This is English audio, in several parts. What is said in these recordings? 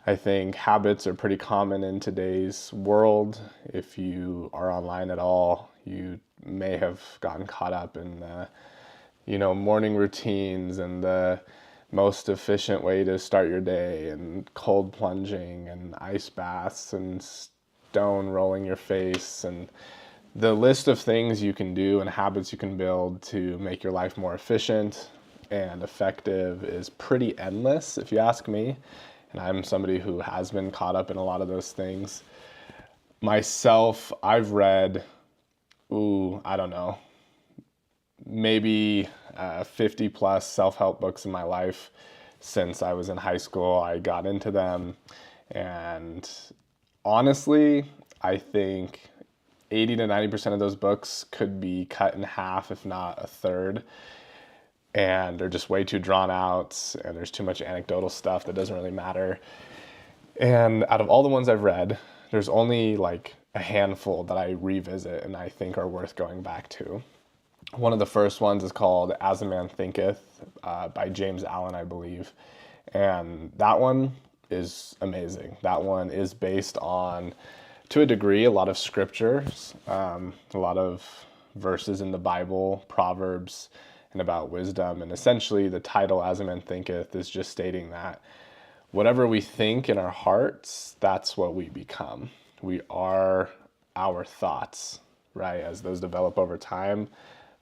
I think habits are pretty common in today's world. If you are online at all, you may have gotten caught up in the, morning routines and the most efficient way to start your day and cold plunging and ice baths and stone rolling your face, and the list of things you can do and habits you can build to make your life more efficient and effective is pretty endless, if you ask me. And I'm somebody who has been caught up in a lot of those things. Myself, I've read, I don't know, maybe 50 plus self-help books in my life since I was in high school. I got into them, and honestly, I think 80 to 90% of those books could be cut in half, if not a third. And they're just way too drawn out, and there's too much anecdotal stuff that doesn't really matter. And out of all the ones I've read, there's only like a handful that I revisit and I think are worth going back to. One of the first ones is called As a Man Thinketh by James Allen, I believe. And that one is amazing. That one is based on, to a degree, a lot of scriptures, a lot of verses in the Bible, Proverbs, and about wisdom. And essentially the title, As a Man Thinketh, is just stating that whatever we think in our hearts, that's what we become. We are our thoughts, right? As those develop over time,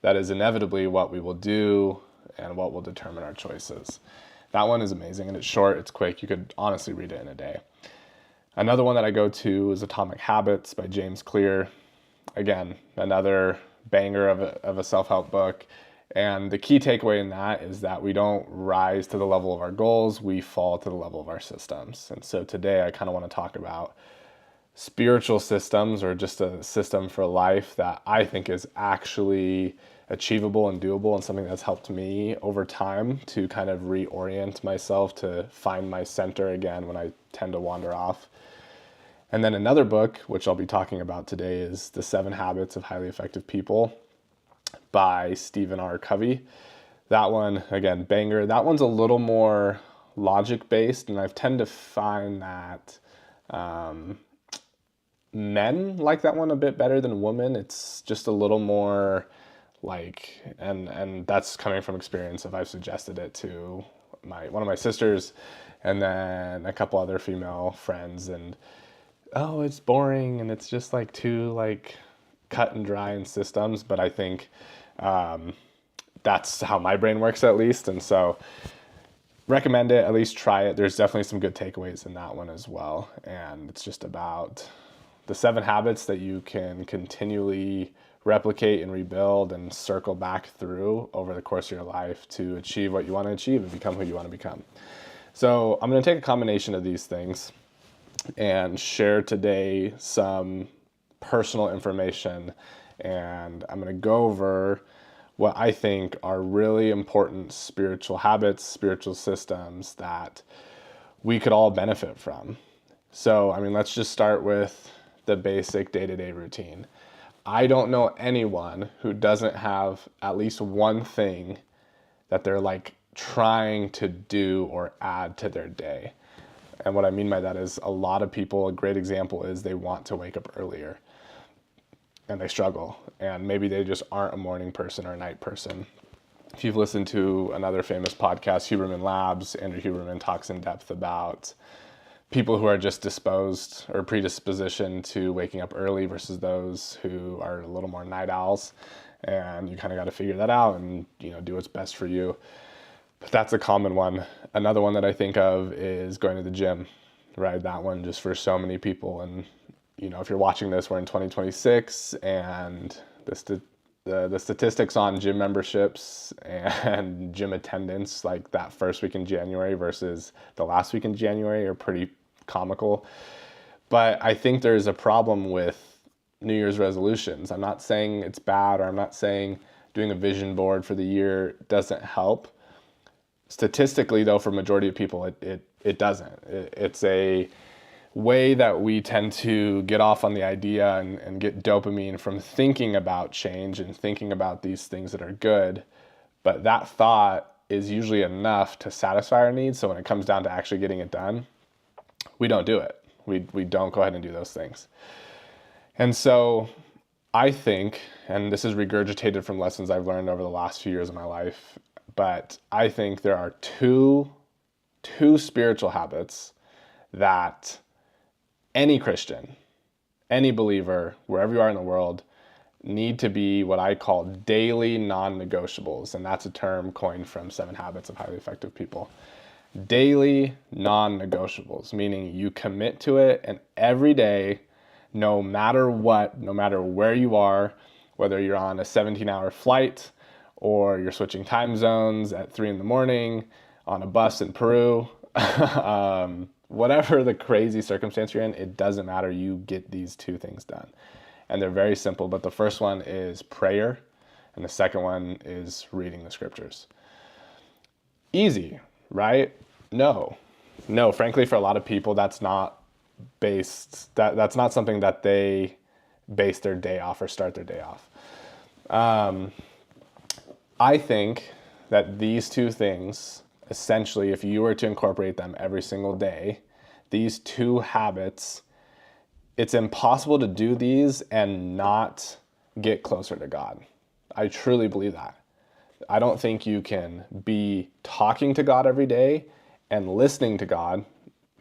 that is inevitably what we will do and what will determine our choices. That one is amazing, and it's short, it's quick. You could honestly read it in a day. Another one that I go to is Atomic Habits by James Clear. Again, another banger of a self-help book. And the key takeaway in that is that we don't rise to the level of our goals, we fall to the level of our systems. And so today I kind of want to talk about spiritual systems, or just a system for life that I think is actually achievable and doable, and something that's helped me over time to kind of reorient myself to find my center again when I tend to wander off. And then another book, which I'll be talking about today, is The 7 Habits of Highly Effective People by Stephen R. Covey. That one, again, banger. That one's a little more logic-based, and I've tend to find that men like that one a bit better than women. It's just a little more like, and that's coming from experience if I've suggested it to one of my sisters and then a couple other female friends, and it's boring and it's just like too like cut and dry in systems. But I think that's how my brain works, at least. And so recommend it, at least try it. There's definitely some good takeaways in that one as well. And it's just about the 7 habits that you can continually replicate and rebuild and circle back through over the course of your life to achieve what you want to achieve and become who you want to become. So I'm going to take a combination of these things and share today some personal information, and I'm going to go over what I think are really important spiritual habits, spiritual systems that we could all benefit from. So, let's just start with the basic day-to-day routine. I don't know anyone who doesn't have at least one thing that they're like trying to do or add to their day. And what I mean by that is, a lot of people, a great example is they want to wake up earlier and they struggle, and maybe they just aren't a morning person or a night person. If you've listened to another famous podcast, Huberman Labs, Andrew Huberman talks in depth about people who are just disposed or predisposition to waking up early versus those who are a little more night owls. And you kind of got to figure that out and, do what's best for you. But that's a common one. Another one that I think of is going to the gym, right? That one just for so many people. And, if you're watching this, we're in 2026, and the statistics on gym memberships and gym attendance, like that first week in January versus the last week in January, are pretty comical. But I think there's a problem with New Year's resolutions. I'm not saying it's bad, or I'm not saying doing a vision board for the year doesn't help. Statistically, though, for majority of people, it doesn't. It's a way that we tend to get off on the idea and get dopamine from thinking about change and thinking about these things that are good. But that thought is usually enough to satisfy our needs. So when it comes down to actually getting it done, we don't do it. We don't go ahead and do those things. And so I think, and this is regurgitated from lessons I've learned over the last few years of my life, but I think there are two spiritual habits that any Christian, any believer, wherever you are in the world, need to be what I call daily non-negotiables. And that's a term coined from 7 Habits of Highly Effective People. Daily non-negotiables, meaning you commit to it, and every day, no matter what, no matter where you are, whether you're on a 17-hour flight or you're switching time zones at 3 a.m, on a bus in Peru, whatever the crazy circumstance you're in, it doesn't matter. You get these 2 things done. And they're very simple, but the first one is prayer, and the second one is reading the scriptures. Easy, right? No, frankly, for a lot of people, that's not something that they base their day off or start their day off. I think that these 2 things, essentially, if you were to incorporate them every single day, these 2 habits, it's impossible to do these and not get closer to God. I truly believe that. I don't think you can be talking to God every day and listening to God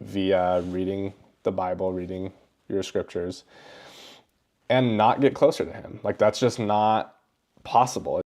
via reading the Bible, reading your scriptures, and not get closer to him. Like, that's just not possible.